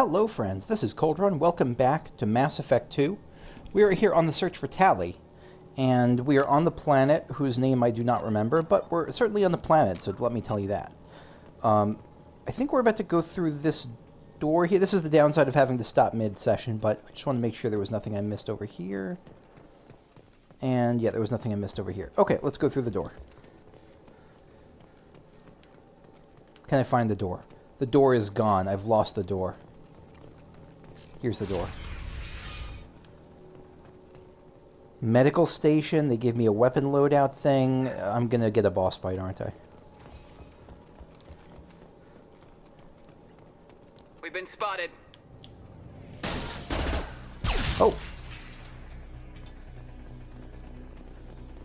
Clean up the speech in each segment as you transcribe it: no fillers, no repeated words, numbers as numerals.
Hello friends, this is Cold Run. Welcome back to Mass Effect 2. We are here on the search for Tali, and we are on the planet whose name I do not remember, but we're certainly on the planet, so let me tell you that. I think we're about to go through this door here. This is the downside of having to stop mid-session, but I just want to make sure there was nothing I missed over here. And yeah, there was nothing I missed over here. Okay, let's go through the door. Can I find the door? The door is gone. I've lost the door. Here's the door. Medical station. They gave me a weapon loadout thing. I'm gonna get a boss fight, aren't I? We've been spotted. Oh.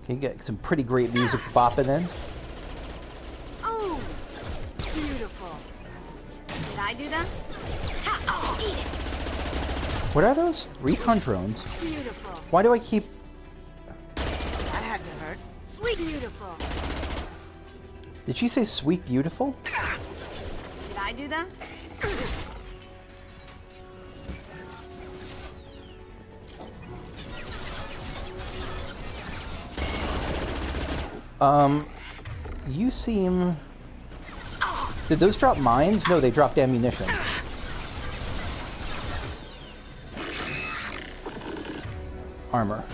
Okay, get some pretty great music bopping in. Oh, beautiful. Did I do that? Ha! Oh, eat it. What are those? Recon drones? Beautiful. Why do I keep... That had to hurt. Sweet beautiful. Did she say sweet beautiful? Did I do that? You seem... Did those drop mines? No, they dropped ammunition. Armor.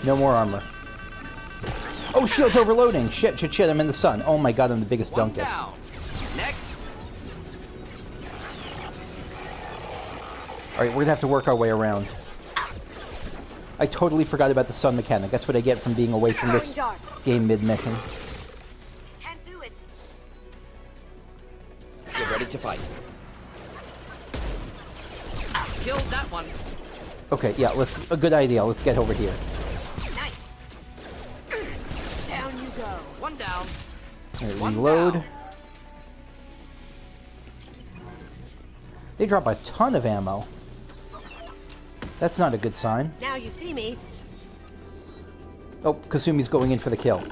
No more armor. Oh, shield's overloading! Shit, shit, shit, I'm in the sun. Oh my god, I'm the biggest One dunkus. down. Next. Alright, we're gonna have to work our way around. I totally forgot about the sun mechanic. That's what I get from being away from this game mid-mission. Can't do it. You're ready to fight. Killed that one. Okay, yeah, let's... A good idea. Let's get over here. Nice. Down you go. One down. Alright, One reload. down. They drop a ton of ammo. That's not a good sign. Now you see me. Oh, Kasumi's going in for the kill.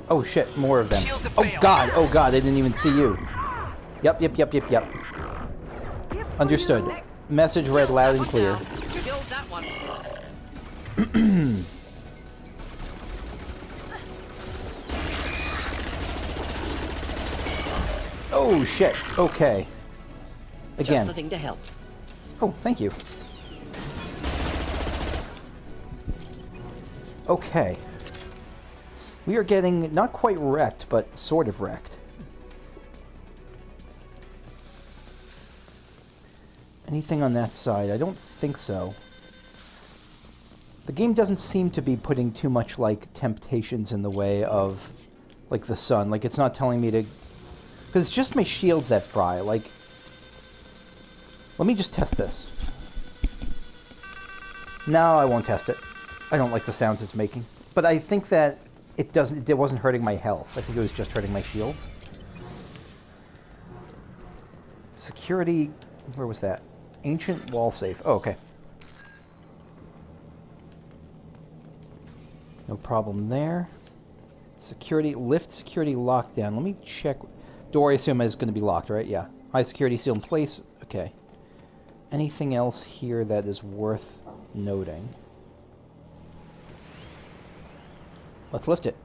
Oh shit, more of them. Oh god, I didn't even see you. Yep. Understood. Message read loud and clear. Killed that one. Oh shit, okay. Again. Just the thing to help. Oh, thank you. Okay. We are getting not quite wrecked, but sort of wrecked. Anything on that side? I don't think so. The game doesn't seem to be putting too much, like, temptations in the way of, like, the sun. Like, it's not telling me to... Because it's just my shields that fry. Like, let me just test this. No, I won't test it. I don't like the sounds it's making. But I think that it wasn't hurting my health. I think it was just hurting my shields. Security, where was that? Ancient wall safe. Oh, okay. No problem there. Security, lift security lockdown. Let me check. Door, I assume, is going to be locked, right? Yeah. High security seal in place. Okay. Anything else here that is worth noting? Let's lift it.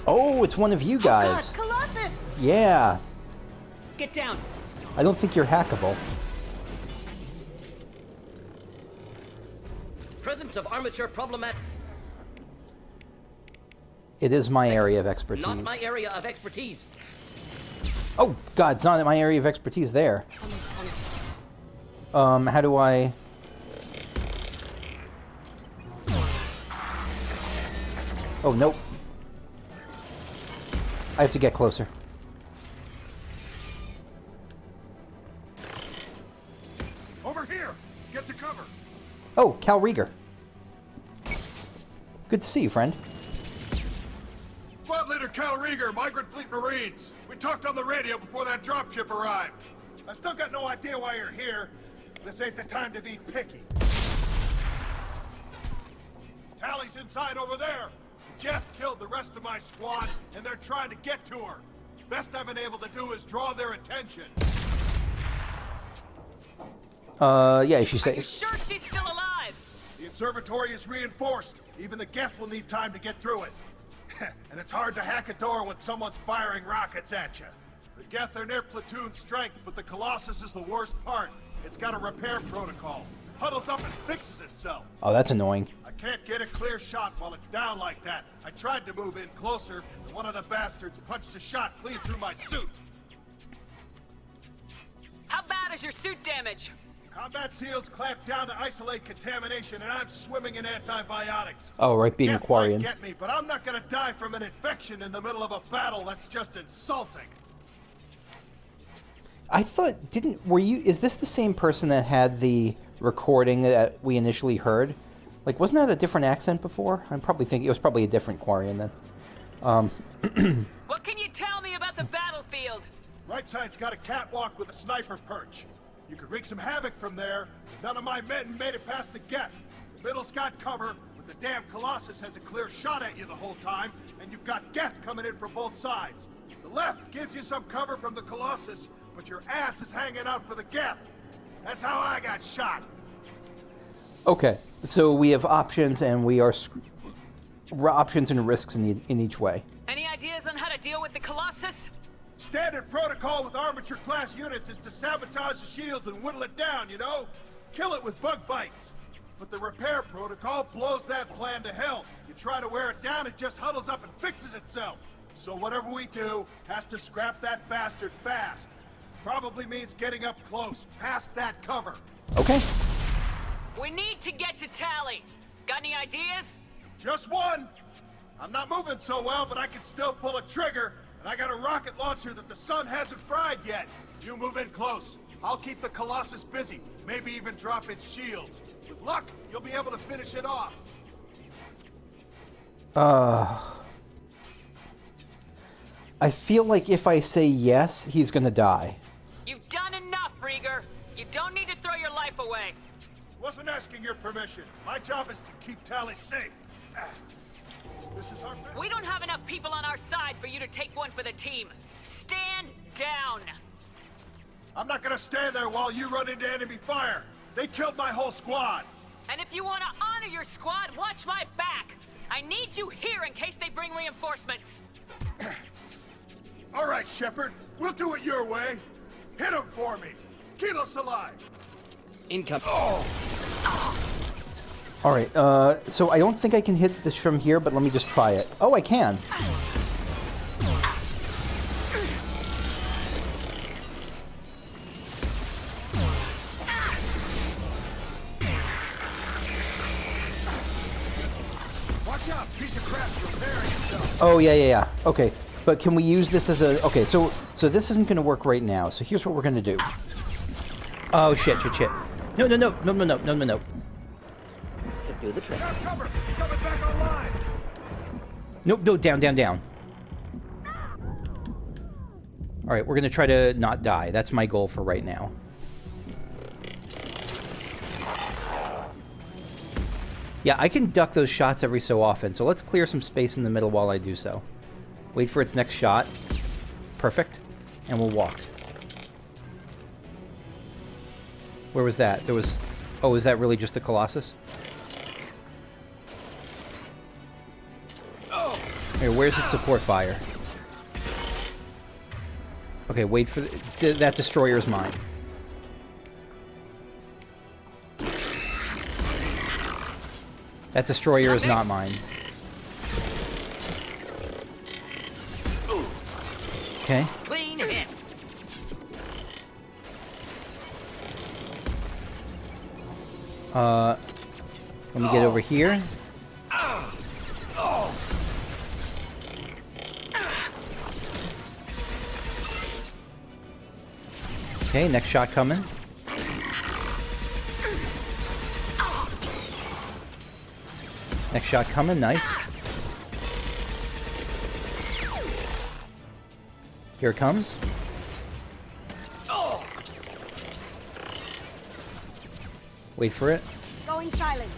Oh, it's one of you guys. Oh God, Colossus! Yeah. Get down. I don't think you're hackable. Presence of armature problematic. It is my area of expertise. Not my area of expertise. Oh, God, it's not my area of expertise there. How do I... Oh, nope. I have to get closer. Over here! Get to cover! Oh, Cal Rieger. Good to see you, friend. Squad Leader Cal Rieger, Migrant Fleet Marines. We talked on the radio before that dropship arrived. I still got no idea why you're here. This ain't the time to be picky. Tali's inside over there. Jeff killed the rest of my squad, and they're trying to get to her. Best I've been able to do is draw their attention. Yeah, she Are you said. sure she's still alive? The observatory is reinforced. Even the Geth will need time to get through it. And it's hard to hack a door when someone's firing rockets at you. The Geth are near platoon strength, but the Colossus is the worst part. It's got a repair protocol. Huddles up and fixes itself. Oh, that's annoying. I can't get a clear shot while it's down like that. I tried to move in closer, and one of the bastards punched a shot clean through my suit. How bad is your suit damage? Combat SEALs clamped down to isolate contamination, and I'm swimming in antibiotics. Oh, right, being a Geth might Quarian. get me, but I'm not gonna die from an infection in the middle of a battle. That's just insulting. I thought, is this the same person that had the recording that we initially heard? Like, wasn't that a different accent before? I'm probably thinking it was probably a different Quarian then. What can you tell me about the battlefield? Right side's got a catwalk with a sniper perch. You could wreak some havoc from there, but none of my men made it past the Geth. The middle's got cover, but the damn Colossus has a clear shot at you the whole time, and you've got Geth coming in from both sides. The left gives you some cover from the Colossus, but your ass is hanging out for the Geth. That's how I got shot. Okay, so we have options, and we are options and risks in each way. Any ideas on how to deal with the Colossus? Standard protocol with armature-class units is to sabotage the shields and whittle it down, you know? Kill it with bug bites. But the repair protocol blows that plan to hell. You try to wear it down, it just huddles up and fixes itself. So whatever we do has to scrap that bastard fast. Probably means getting up close, past that cover. Okay. We need to get to Tali. Got any ideas? Just one. I'm not moving so well, but I can still pull a trigger. And I got a rocket launcher that the sun hasn't fried yet. You move in close. I'll keep the Colossus busy. Maybe even drop its shields. With luck, you'll be able to finish it off. I feel like if I say yes, he's gonna die. You've done enough, Rieger. You don't need to throw your life away. Wasn't asking your permission. My job is to keep Tali safe. This is our best. We don't have enough people on our side for you to take one for the team. Stand down. I'm not gonna stand there while you run into enemy fire. They killed my whole squad. And if you want to honor your squad, watch my back. I need you here in case they bring reinforcements. All right, Shepard. We'll do it your way. Hit him for me. Kilos alive. Income. All right. So I don't think I can hit this from here, but let me just try it. Oh, I can. Watch out. Piece of crap's repairing itself. Oh, yeah. Okay. But can we use this as a... Okay, so this isn't going to work right now. So here's what we're going to do. Oh, shit. No. Should do the trick. Got cover. He's coming back online. Nope, no, down. All right, we're going to try to not die. That's my goal for right now. Yeah, I can duck those shots every so often, so let's clear some space in the middle while I do so. Wait for its next shot. Perfect. And we'll walk. Where was that? There was... Oh, is that really just the Colossus? Here, where's its support fire? Okay, wait for... that destroyer's mine. That destroyer is not mine. Okay. Clean hit. Let me get over here. Okay, next shot coming. Next shot coming, nice. Here it comes. Wait for it. Going silent.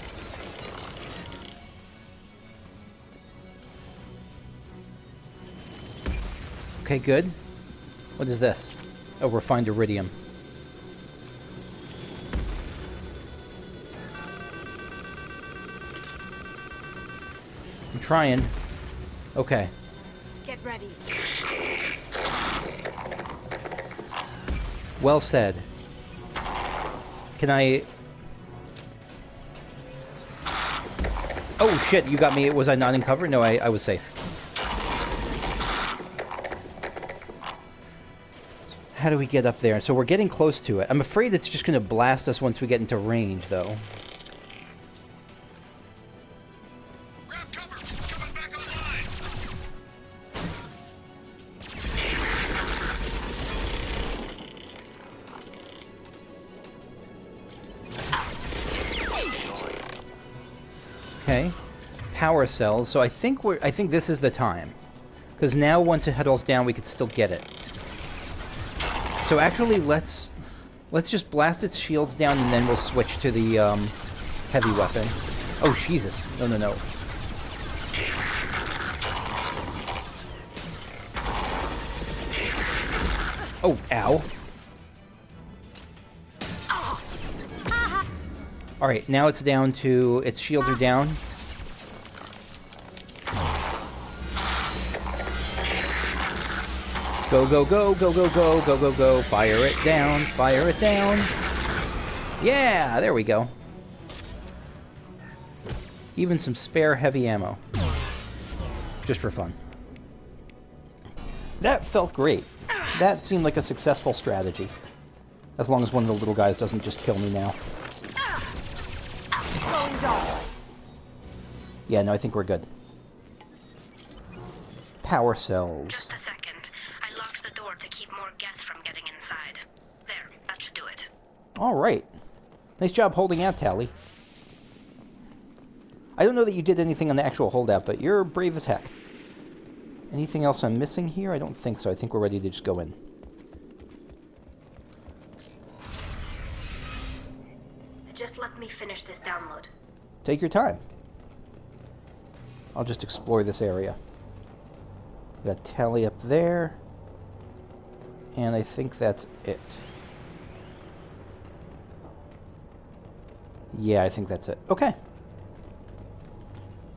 Okay, good. What is this? Oh, refined iridium. I'm trying. Okay. Get ready. Well said. Can I... Oh, shit, you got me. Was I not in cover? No, I was safe. How do we get up there? So we're getting close to it. I'm afraid it's just going to blast us once we get into range, though. Grab cover! It's coming back online! Okay. Power cells. So I think this is the time. Because now once it huddles down, we could still get it. So actually, let's just blast its shields down, and then we'll switch to the heavy weapon. Oh, Jesus. No, no, no. Oh, ow. Alright, now it's down to... its shields are down. Go, go, go, go, go, go, go, go, go. Fire it down, fire it down. Yeah, there we go. Even some spare heavy ammo. Just for fun. That felt great. That seemed like a successful strategy. As long as one of the little guys doesn't just kill me now. Going dark. Yeah, no, I think we're good. Power cells. Just a second. I locked the door to keep more Geth from getting inside. There, that should do it. Alright. Nice job holding out, Tali. I don't know that you did anything on the actual holdout, but you're brave as heck. Anything else I'm missing here? I don't think so. I think we're ready to just go in. Just let me finish this download. Take your time. I'll just explore this area. We got Tali up there. And I think that's it. Yeah, I think that's it. Okay.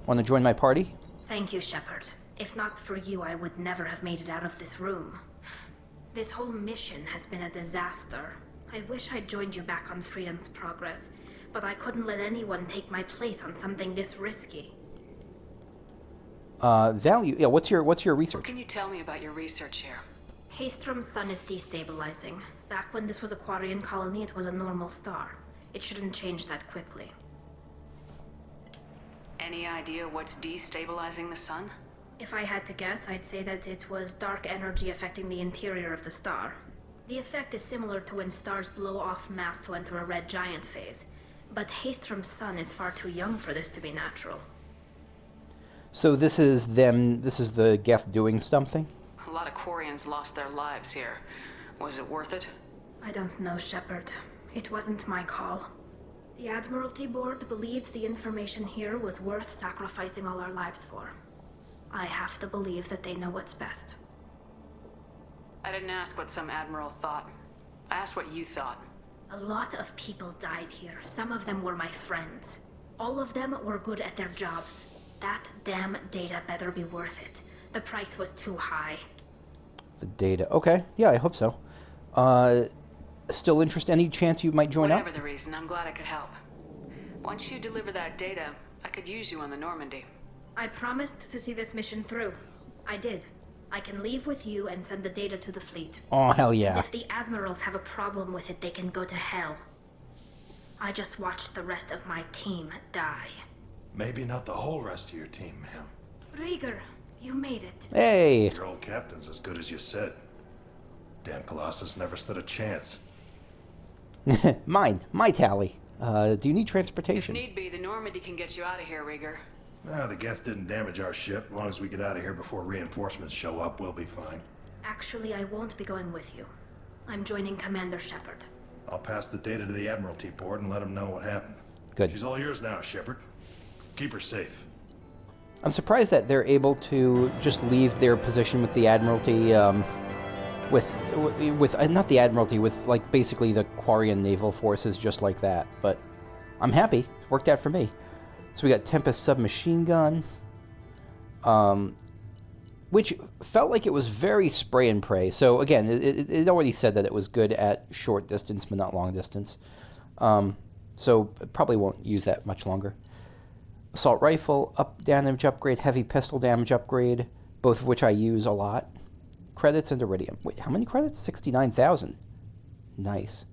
Want to join my party? Thank you, Shepard. If not for you, I would never have made it out of this room. This whole mission has been a disaster. I wish I'd joined you back on Freedom's Progress, but I couldn't let anyone take my place on something this risky. Value. Yeah, what's your What research? can you tell me about your research here? Haestrom's sun is destabilizing. Back when this was a Quarian colony, it was a normal star. It shouldn't change that quickly. Any idea what's destabilizing the sun? If I had to guess, I'd say that it was dark energy affecting the interior of the star. The effect is similar to when stars blow off mass to enter a red giant phase. But Haestrom's sun is far too young for this to be natural. So this is the Geth doing something? A lot of Quarians lost their lives here. Was it worth it? I don't know, Shepard. It wasn't my call. The Admiralty Board believed the information here was worth sacrificing all our lives for. I have to believe that they know what's best. I didn't ask what some admiral thought. I asked what you thought. A lot of people died here. Some of them were my friends. All of them were good at their jobs. That damn data better be worth it. The price was too high. The data. Okay. Yeah, I hope so. Still interested? Any chance you might join up? Whatever the reason, I'm glad I could help. Once you deliver that data, I could use you on the Normandy. I promised to see this mission through. I did. I can leave with you and send the data to the fleet. Oh, hell yeah. If the admirals have a problem with it, they can go to hell. I just watched the rest of my team die. Maybe not the whole rest of your team, ma'am. Rieger, you made it. Hey! Your old captain's as good as you said. Damn Colossus never stood a chance. My Tali. Do you need If transportation? need be, the Normandy can get you out of here, Rieger. The Geth didn't damage our ship. As long as we get out of here before reinforcements show up, we'll be fine. Actually, I won't be going with you. I'm joining Commander Shepard. I'll pass the data to the Admiralty board and let them know what happened. Good. She's all yours now, Shepard. Keep her safe. I'm surprised that they're able to just leave their position with the Admiralty, with not the Admiralty, with like basically the Quarian naval forces just like that. But I'm happy. It worked out for me. So we got Tempest submachine gun, which felt like it was very spray and pray. So again, it already said that it was good at short distance, but not long distance. So probably won't use that much longer. Assault rifle, up damage upgrade, heavy pistol damage upgrade, both of which I use a lot. Credits and iridium. Wait, how many credits? 69,000. Nice.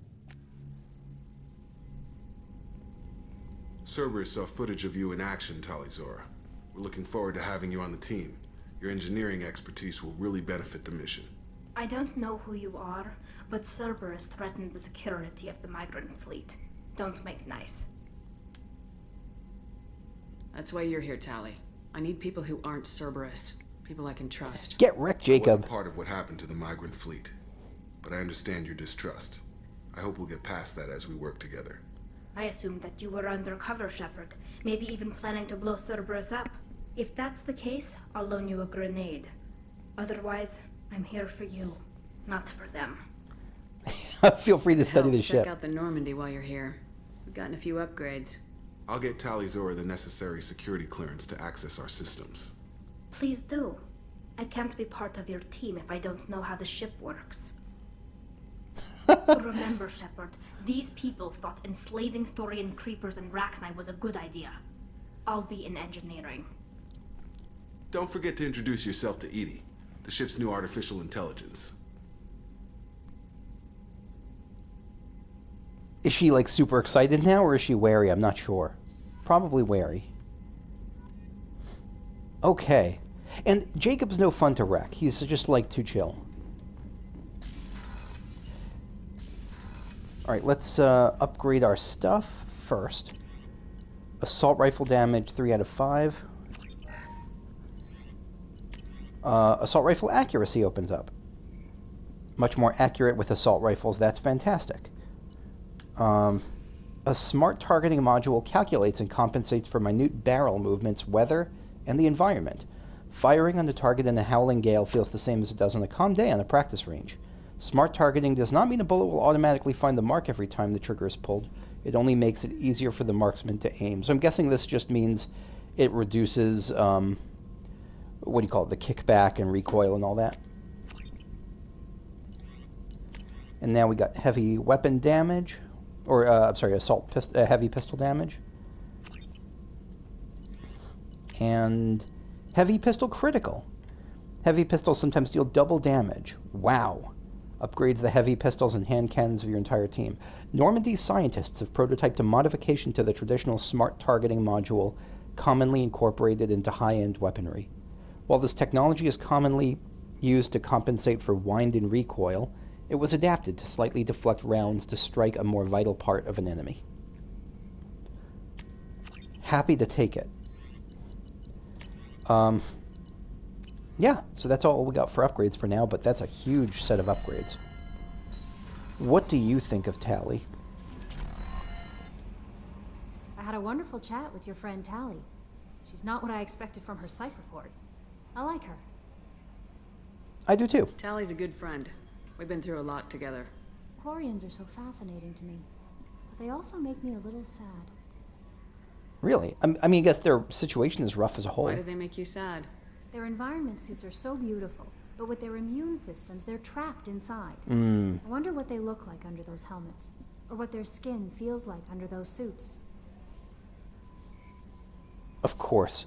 Cerberus saw footage of you in action, Tali. We're looking forward to having you on the team. Your engineering expertise will really benefit the mission. I don't know who you are, but Cerberus threatened the security of the migrant fleet. Don't make nice. That's why you're here, Tali. I need people who aren't Cerberus. People I can trust. Get wrecked, I wasn't Jacob. part of what happened to the migrant fleet, but I understand your distrust. I hope we'll get past that as we work together. I assumed that you were undercover, Shepard. Maybe even planning to blow Cerberus up. If that's the case, I'll loan you a grenade. Otherwise, I'm here for you, not for them. Feel free to study the ship. Check out the Normandy while you're here. We've gotten a few upgrades. I'll get Tali the necessary security clearance to access our systems. Please do. I can't be part of your team if I don't know how the ship works. Remember, Shepard, these people thought enslaving Thorian creepers and Rachni was a good idea. I'll be in engineering. Don't forget to introduce yourself to Edie, the ship's new artificial intelligence. Is she like super excited now, or is she wary? I'm not sure. Probably wary. Okay. And Jacob's no fun to wreck. He's just like too chill. Alright, let's upgrade our stuff first. Assault rifle damage, 3 out of 5. Assault rifle accuracy opens up. Much more accurate with assault rifles. That's fantastic. A smart targeting module calculates and compensates for minute barrel movements, weather, and the environment. Firing on the target in a howling gale feels the same as it does on a calm day on a practice range. Smart targeting does not mean a bullet will automatically find the mark every time the trigger is pulled. It only makes it easier for the marksman to aim. So I'm guessing this just means it reduces, what do you call it, the kickback and recoil and all that. And now we got heavy weapon damage, or, I'm sorry, heavy pistol damage. And heavy pistol critical. Heavy pistols sometimes deal double damage. Wow. Upgrades the heavy pistols and hand cannons of your entire team. Normandy's scientists have prototyped a modification to the traditional smart targeting module commonly incorporated into high-end weaponry. While this technology is commonly used to compensate for wind and recoil, it was adapted to slightly deflect rounds to strike a more vital part of an enemy. Happy to take it. Yeah, so that's all we got for upgrades for now, but that's a huge set of upgrades. What do you think of Tali? I had a wonderful chat with your friend Tali. She's not what I expected from her psych report. I like her. I do too. Tali's a good friend. We've been through a lot together. Quarians are so fascinating to me, but they also make me a little sad. Really? I mean, I guess their situation is rough as a whole. Why do they make you sad? Their environment suits are so beautiful, but with their immune systems, they're trapped inside. Mm. I wonder what they look like under those helmets, or what their skin feels like under those suits. Of course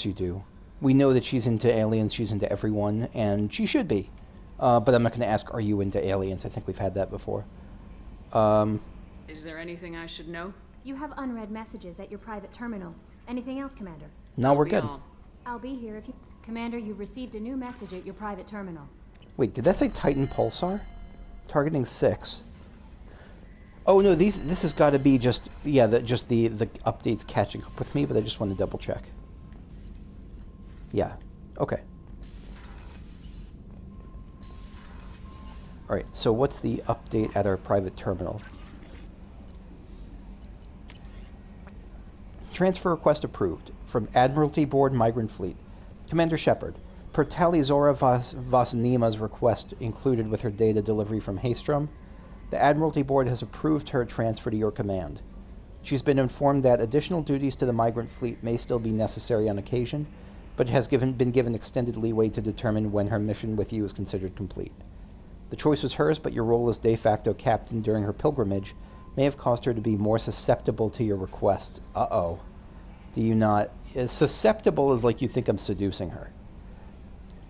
you do. We know that she's into aliens, she's into everyone, and she should be. But I'm not going to ask, are you into aliens? I think we've had that before. Is there anything I should know? You have unread messages at your private terminal. Anything else, Commander? No, we're good. I'll be here if you... Commander, you've received a new message at your private terminal. Wait, did that say Titan Pulsar? Targeting 6. Oh no, this has got to be just, yeah, just the updates catching up with me, but I just want to double check. Yeah, okay. Alright, so what's the update at our private terminal? Transfer request approved. From Admiralty Board Migrant Fleet. Commander Shepard, per Tali Zora Vasnima's request included with her data delivery from Haystrom, the Admiralty Board has approved her transfer to your command. She's been informed that additional duties to the Migrant Fleet may still be necessary on occasion, but has been given extended leeway to determine when her mission with you is considered complete. The choice was hers, but your role as de facto captain during her pilgrimage may have caused her to be more susceptible to your requests. Uh-oh. Do you not... Susceptible is like you think I'm seducing her.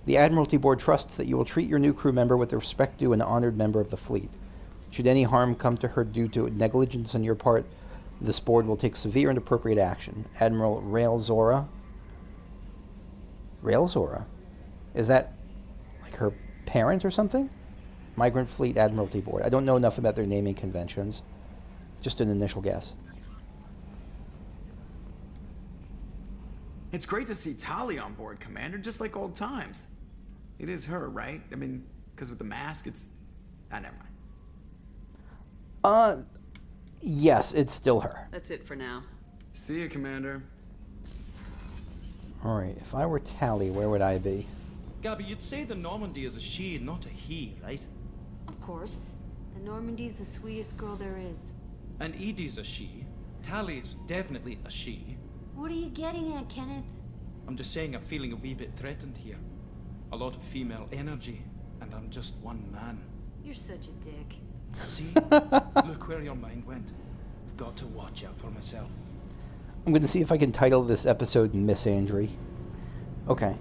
The Admiralty Board trusts that you will treat your new crew member with the respect due an honored member of the fleet. Should any harm come to her due to negligence on your part, this board will take severe and appropriate action. Admiral Rail Zora? Rail Zora? Is that like her parent or something? Migrant Fleet Admiralty Board. I don't know enough about their naming conventions. Just an initial guess. It's great to see Tali on board, Commander, just like old times. It is her, right? I mean, because with the mask, it's... Ah, never mind. Yes, it's still her. That's it for now. See you, Commander. Alright, if I were Tali, where would I be? Gabby, you'd say the Normandy is a she, not a he, right? Of course. The Normandy's the sweetest girl there is. And Edie's a she. Tali's definitely a she. What are you getting at, Kenneth? I'm just saying I'm feeling a wee bit threatened here. A lot of female energy, and I'm just one man. You're such a dick. See? Look where your mind went. I've got to watch out for myself. I'm going to see if I can title this episode Miss Andry. Okay.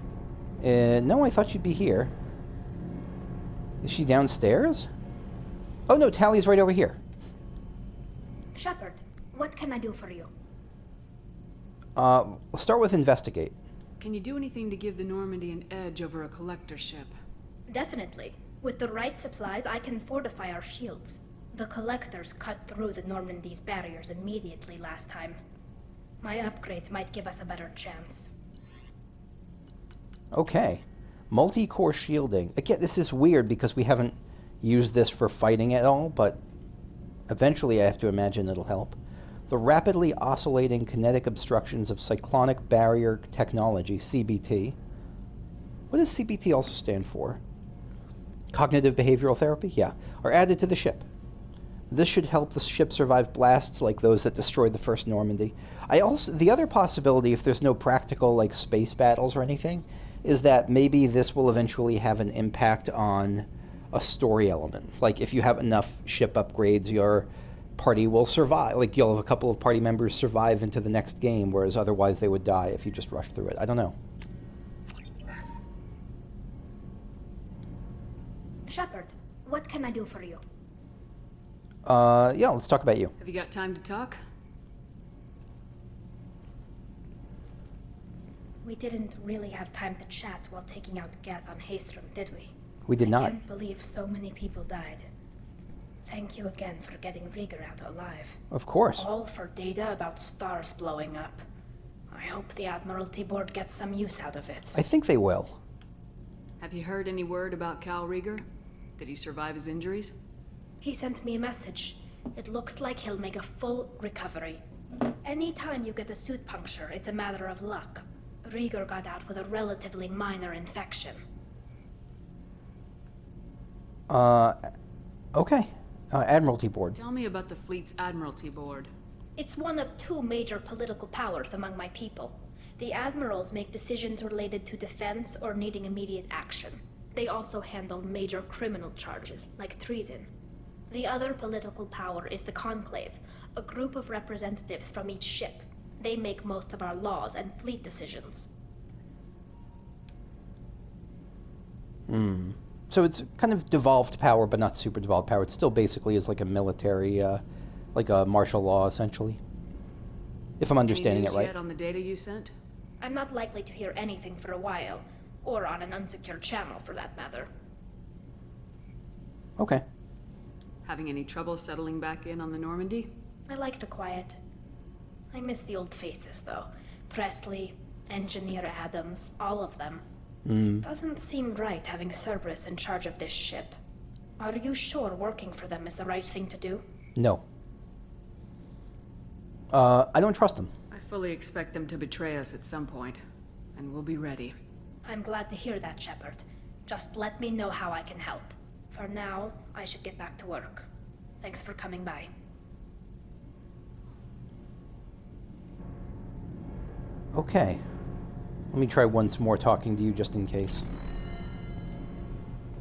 No, I thought she'd be here. Is she downstairs? Oh no, Tali's right over here. Shepard, what can I do for you? We'll start with investigate. Can you do anything to give the Normandy an edge over a collector ship? Definitely. With the right supplies, I can fortify our shields. The collectors cut through the Normandy's barriers immediately last time. My upgrades might give us a better chance. Okay. Multi-core shielding. Again, this is weird because we haven't used this for fighting at all, but eventually I have to imagine it'll help. The rapidly oscillating kinetic obstructions of cyclonic barrier technology, CBT. What does CBT also stand for? Cognitive behavioral therapy? Yeah. Are added to the ship. This should help the ship survive blasts like those that destroyed the first Normandy. The other possibility, if there's no practical like space battles or anything, is that maybe this will eventually have an impact on a story element. Like if you have enough ship upgrades, your party will survive. Like you'll have a couple of party members survive into the next game, whereas otherwise they would die if you just rushed through it. I don't know. Shepard, what can I do for you? Yeah, let's talk about you. Have you got time to talk? We didn't really have time to chat while taking out Geth on Haystrom, did we? We did not. I can't believe so many people died. Thank you again for getting Rieger out alive. Of course. All for data about stars blowing up. I hope the Admiralty Board gets some use out of it. I think they will. Have you heard any word about Cal Rieger? Did he survive his injuries? He sent me a message. It looks like he'll make a full recovery. Anytime you get a suit puncture, it's a matter of luck. Rieger got out with a relatively minor infection. Okay. Admiralty Board. Tell me about the fleet's Admiralty Board. It's one of two major political powers among my people. The admirals make decisions related to defense or needing immediate action. They also handle major criminal charges, like treason. The other political power is the Conclave, a group of representatives from each ship. They make most of our laws and fleet decisions. So it's kind of devolved power, but not super devolved power. It still basically is like a military, like a martial law, essentially. If I'm understanding it right. Any news yet on the data you sent? I'm not likely to hear anything for a while, or on an unsecured channel for that matter. Okay. Having any trouble settling back in on the Normandy? I like the quiet. I miss the old faces, though. Presley, Engineer Adams, all of them. Doesn't seem right having Cerberus in charge of this ship. Are you sure working for them is the right thing to do? No. I don't trust them. I fully expect them to betray us at some point, and we'll be ready. I'm glad to hear that, Shepard. Just let me know how I can help. For now, I should get back to work. Thanks for coming by. Okay. Let me try once more talking to you just in case.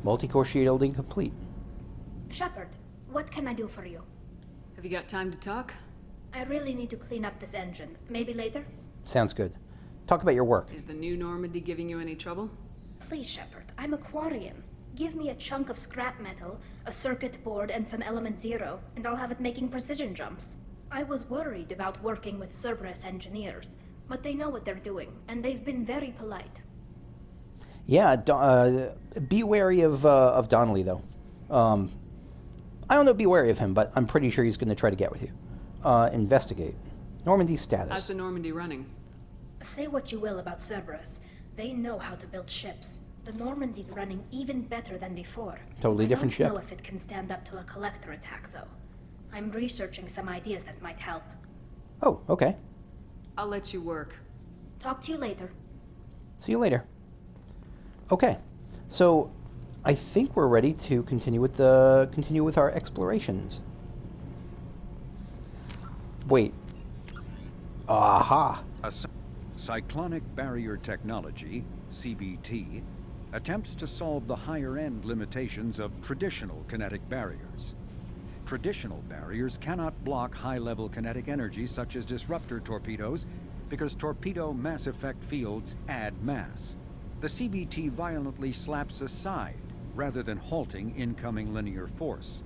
Multi-core shielding complete. Shepard, what can I do for you? Have you got time to talk? I really need to clean up this engine. Maybe later? Sounds good. Talk about your work. Is the new Normandy giving you any trouble? Please, Shepard, I'm a Quarian. Give me a chunk of scrap metal, a circuit board, and some element zero, and I'll have it making precision jumps. I was worried about working with Cerberus engineers, but they know what they're doing, and they've been very polite. Yeah, be wary of Donnelly, though. I don't know, be wary of him, but I'm pretty sure he's going to try to get with you. Investigate. Normandy's status. How's the Normandy running? Say what you will about Cerberus. They know how to build ships. The Normandy's running even better than before. Totally different ship. I don't know if it can stand up to a collector attack, though. I'm researching some ideas that might help. Oh, okay. I'll let you work. Talk to you later. See you later. Okay, so I think we're ready to continue with our explorations. Wait. Aha. Cyclonic barrier technology, CBT, attempts to solve the higher-end limitations of traditional kinetic barriers. Traditional barriers cannot block high-level kinetic energy such as disruptor torpedoes because torpedo mass effect fields add mass. The CBT violently slaps aside rather than halting incoming linear force.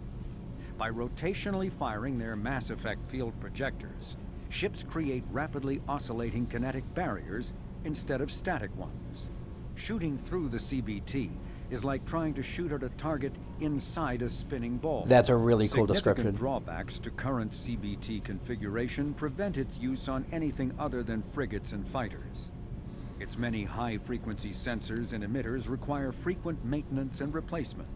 By rotationally firing their mass effect field projectors, ships create rapidly oscillating kinetic barriers instead of static ones. Shooting through the CBT is like trying to shoot at a target inside a spinning ball. That's a really cool description. Significant drawbacks to current CBT configuration prevent its use on anything other than frigates and fighters. Its many high-frequency sensors and emitters require frequent maintenance and replacement.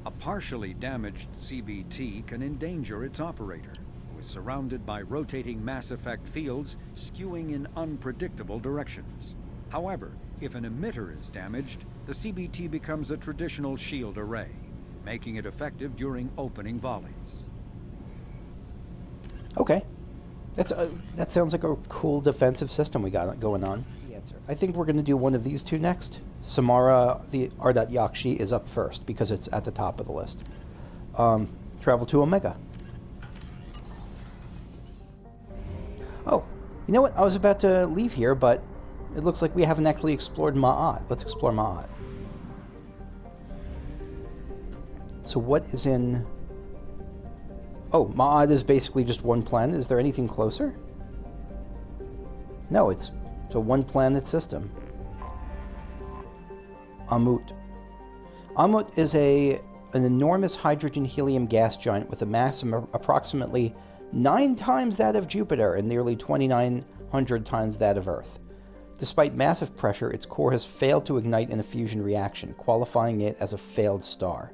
A partially damaged CBT can endanger its operator, who is surrounded by rotating mass effect fields skewing in unpredictable directions. However, if an emitter is damaged, the CBT becomes a traditional shield array, making it effective during opening volleys. Okay. That sounds like a cool defensive system we got going on. I think we're going to do one of these two next. Samara, the Ardat-Yakshi, is up first because it's at the top of the list. Travel to Omega. Oh, you know what? I was about to leave here, but it looks like we haven't actually explored Ma'at. Let's explore Ma'at. So what is in... Oh, Ma'at is basically just one planet. Is there anything closer? No, it's a one-planet system. Amut. Amut is an enormous hydrogen-helium gas giant with a mass of approximately 9 times that of Jupiter and nearly 2,900 times that of Earth. Despite massive pressure, its core has failed to ignite in a fusion reaction, qualifying it as a failed star.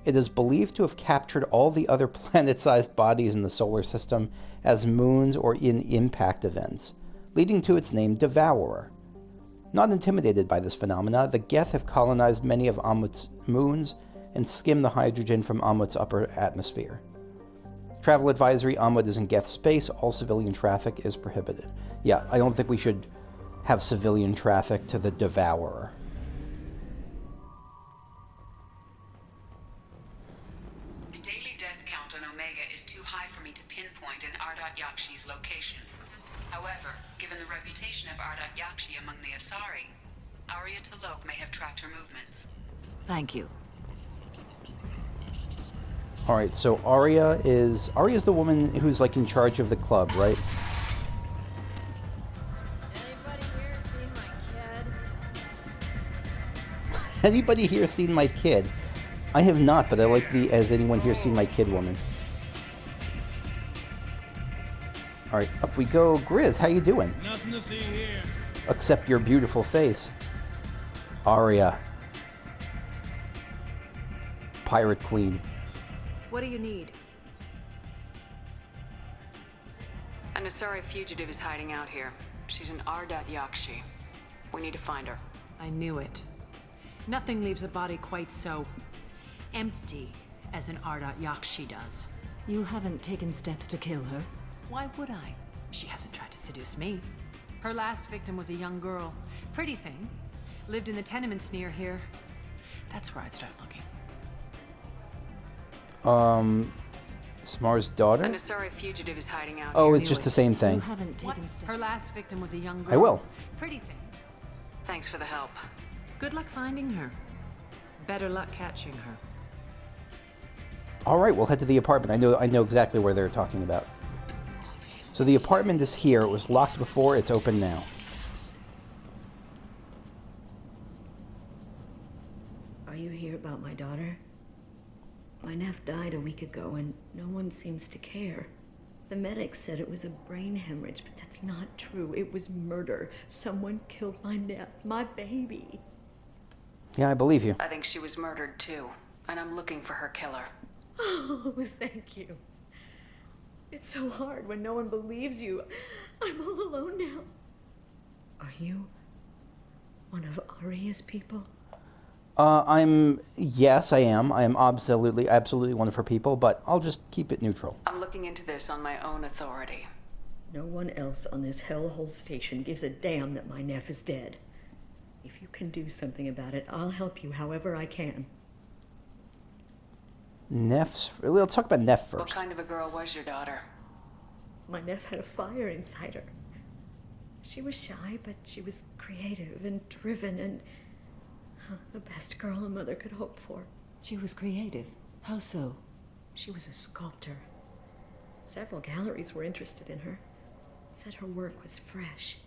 It is believed to have captured all the other planet-sized bodies in the solar system as moons or in impact events, leading to its name Devourer. Not intimidated by this phenomena, the Geth have colonized many of Amut's moons and skimmed the hydrogen from Amut's upper atmosphere. Travel advisory: Amut is in Geth space. All civilian traffic is prohibited. Yeah, I don't think we should have civilian traffic to the Devourer. The daily death count on Omega is too high for me to pinpoint an Ardat-Yakshi's location. However, given the reputation of Ardat-Yakshi among the Asari, Arya T'Loak may have tracked her movements. Thank you. Alright, so Arya's the woman who's like in charge of the club, right? Anybody here seen my kid? Anybody here seen my kid? I have not, but I like the "has anyone here seen my kid" woman. Alright, up we go. Grizz, how you doing? Nothing to see here. Except your beautiful face. Arya. pirate queen. What do you need? An Asari fugitive is hiding out here. She's an Ardat-Yakshi. We need to find her. I knew it. Nothing leaves a body quite so empty as an Ardat-Yakshi does. You haven't taken steps to kill her? Why would I? She hasn't tried to seduce me. Her last victim was a young girl. Pretty thing. Lived in the tenements near here. That's where I'd start looking. Smar's daughter? An Asari fugitive is hiding out Oh, here. it's just the same thing. You haven't taken steps. Her last victim was a young girl. I will. Pretty thing. Thanks for the help. Good luck finding her. Better luck catching her. All right, we'll head to the apartment. I know exactly where they're talking about. So the apartment is here. It was locked before. It's open now. Are you here about my daughter? My nephew died a week ago and no one seems to care. The medics said it was a brain hemorrhage, but that's not true. It was murder. Someone killed my nephew, my baby. Yeah, I believe you. I think she was murdered too, and I'm looking for her killer. Oh, thank you. It's so hard when no one believes you. I'm all alone now. Are you one of Aria's people? Yes, I am. I am absolutely one of her people, but I'll just keep it neutral. I'm looking into this on my own authority. No one else on this hellhole station gives a damn that my nephew is dead. If you can do something about it, I'll help you however I can. Let's talk about Neff first. What kind of a girl was your daughter? My nephew had a fire inside her. She was shy, but she was creative and driven and the best girl a mother could hope for. She was creative. How so? She was a sculptor. Several galleries were interested in her. Said her work was fresh.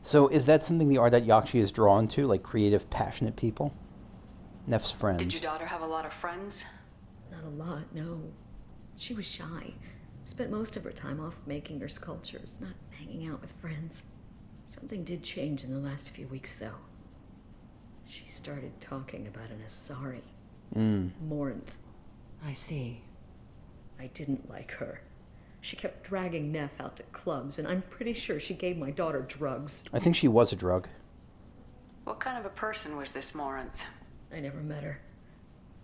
So is that something the Ardat-Yakshi is drawn to, like creative, passionate people? Neff's friends. Did your daughter have a lot of friends? Not a lot, no. She was shy. Spent most of her time off making her sculptures, not hanging out with friends. Something did change in the last few weeks, though. She started talking about an Asari. Morinth. I see. I didn't like her. She kept dragging Neff out to clubs, and I'm pretty sure she gave my daughter drugs. I think she was a drug. What kind of a person was this Morinth? I never met her.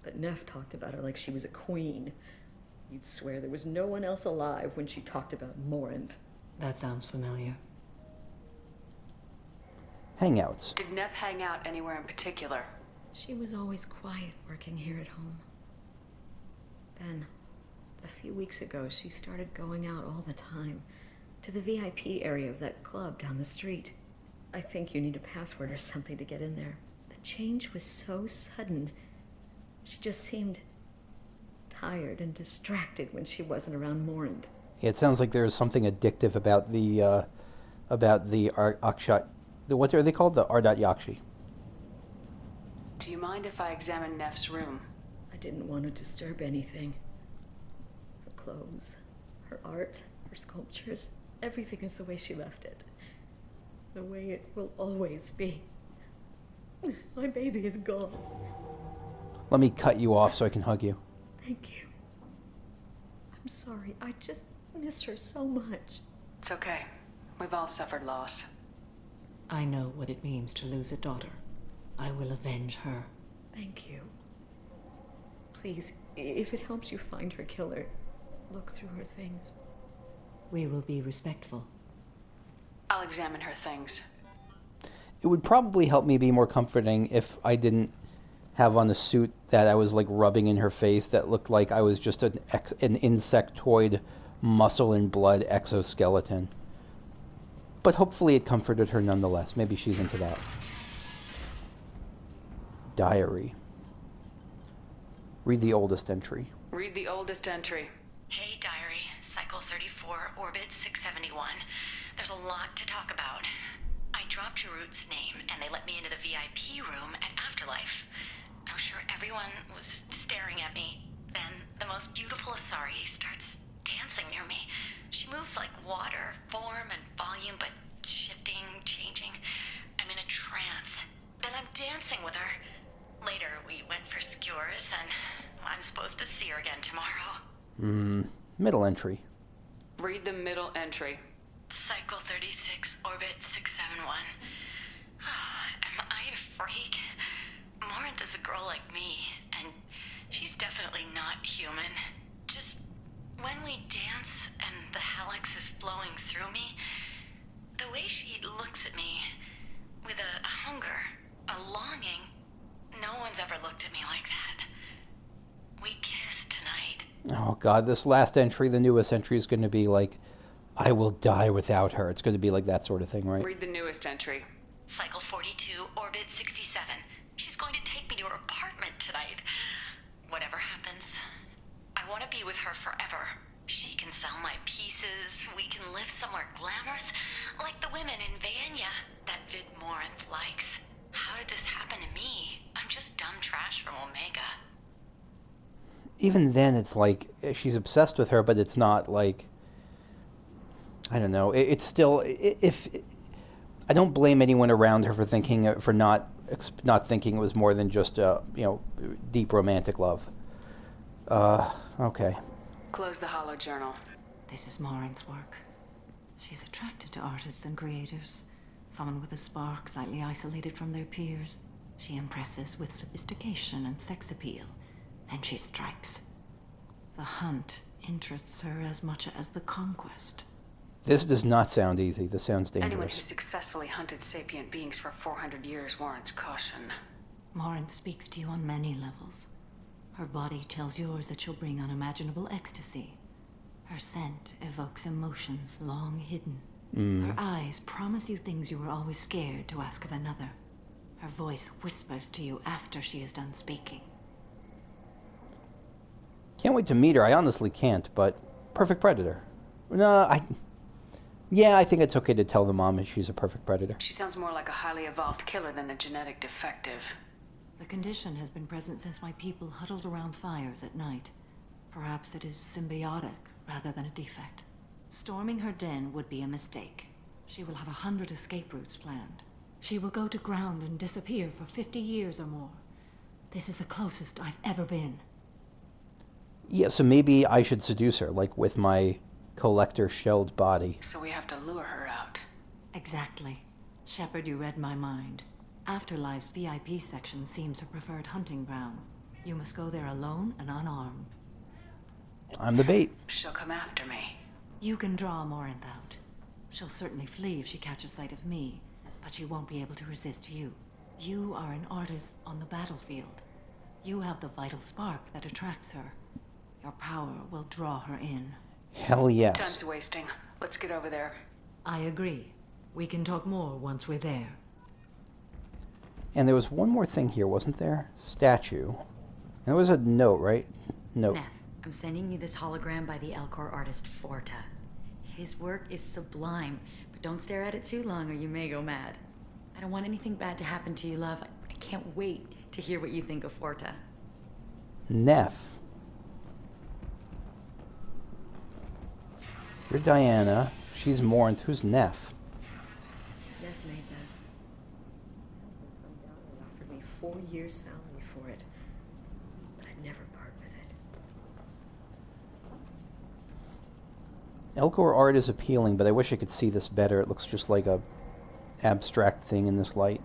But Neff talked about her like she was a queen. You'd swear there was no one else alive when she talked about Morinth. That sounds familiar. Hangouts. Did Neff hang out anywhere in particular? She was always quiet working here at home. Then, a few weeks ago, she started going out all the time to the VIP area of that club down the street. I think you need a password or something to get in there. The change was so sudden. She just seemed tired and distracted when she wasn't around Morinth. Yeah, it sounds like there's something addictive about the what are they called? The Ardat-Yakshi. Do you mind if I examine Neff's room? I didn't want to disturb anything. Her clothes, her art, her sculptures, everything is the way she left it. The way it will always be. My baby is gone. Let me cut you off so I can hug you. Thank you. I'm sorry. I just miss her so much. It's okay. We've all suffered loss. I know what it means to lose a daughter. I will avenge her. Thank you. Please, if it helps you find her killer, look through her things. We will be respectful. I'll examine her things. It would probably help me be more comforting if I didn't have on a suit that I was like rubbing in her face that looked like I was just an insectoid muscle and blood exoskeleton. But hopefully it comforted her nonetheless. Maybe she's into that. Diary. Read the oldest entry. Read the oldest entry. Hey, Diary. Cycle 34, Orbit 671. There's a lot to talk about. I dropped your root's name, and they let me into the VIP room at Afterlife. I'm sure everyone was staring at me. Then the most beautiful Asari starts dancing near me. She moves like water, form and volume, but shifting, changing. I'm in a dancing with her. Later, we went for skewers, and I'm supposed to see her again tomorrow. Middle entry. Read the middle entry. Cycle 36, orbit 671. Am I a freak? Morinth is a girl like me, and she's definitely not human. Just when we dance and the helix is flowing through me, the way she looks at me with a hunger, a longing, no one's ever looked at me like that. We kissed tonight. Oh god, this last entry, the newest entry, is going to be like, I will die without her. It's going to be like that sort of thing, right? Read the newest entry. Cycle 42, orbit 67. She's going to take me to her apartment tonight. Whatever happens, I want to be with her forever. She can sell my pieces. We can live somewhere glamorous, like the women in Vanya that Vid Morinth likes. How did this happen to me? I'm just dumb trash from Omega. Even then, it's like, she's obsessed with her, but it's not like, I don't know, it's still, if, I don't blame anyone around her for not thinking it was more than just, deep romantic love. Okay. Close the hollow journal. This is Morinth's work. She's attracted to artists and creators. Someone with a spark, slightly isolated from their peers. She impresses with sophistication and sex appeal. Then she strikes. The hunt interests her as much as the conquest. This does not sound easy. This sounds dangerous. Anyone who successfully hunted sapient beings for 400 years warrants caution. Morinth speaks to you on many levels. Her body tells yours that she'll bring unimaginable ecstasy. Her scent evokes emotions long hidden. Her eyes promise you things you were always scared to ask of another. Her voice whispers to you after she is done speaking. Can't wait to meet her. I honestly can't, but perfect predator. No, I think it's okay to tell the mom she's a perfect predator. She sounds more like a highly evolved killer than a genetic defective. The condition has been present since my people huddled around fires at night. Perhaps it is symbiotic rather than a defect. Storming her den would be a mistake. She will have 100 escape routes planned. She will go to ground and disappear for 50 years or more. This is the closest I've ever been. Yeah, so maybe I should seduce her, like with my collector shelled body. So we have to lure her out. Exactly. Shepard, you read my mind. Afterlife's VIP section seems her preferred hunting ground. You must go there alone and unarmed. I'm the bait. She'll come after me. You can draw Morinth out. She'll certainly flee if she catches sight of me, but she won't be able to resist you. You are an artist on the battlefield. You have the vital spark that attracts her. Your power will draw her in. Hell yes. Time's wasting. Let's get over there. I agree. We can talk more once we're there. And there was one more thing here, wasn't there? Statue. And there was a note, right? Note. Neff, I'm sending you this hologram by the Elcor artist Forta. His work is sublime, but don't stare at it too long or you may go mad. I don't want anything bad to happen to you, love. I can't wait to hear what you think of Forta. Neff. You're Diana. She's Morinth. Who's Neff? Neff made that. He offered me 4 years' salary for it, but I'd never part with it. Elcor art is appealing, but I wish I could see this better. It looks just like a abstract thing in this light.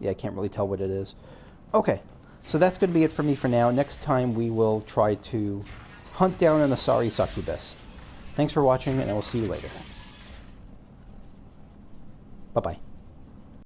Yeah, I can't really tell what it is. Okay, so that's going to be it for me for now. Next time we will try to hunt down an Asari succubus. Thanks for watching, and I will see you later. Bye-bye.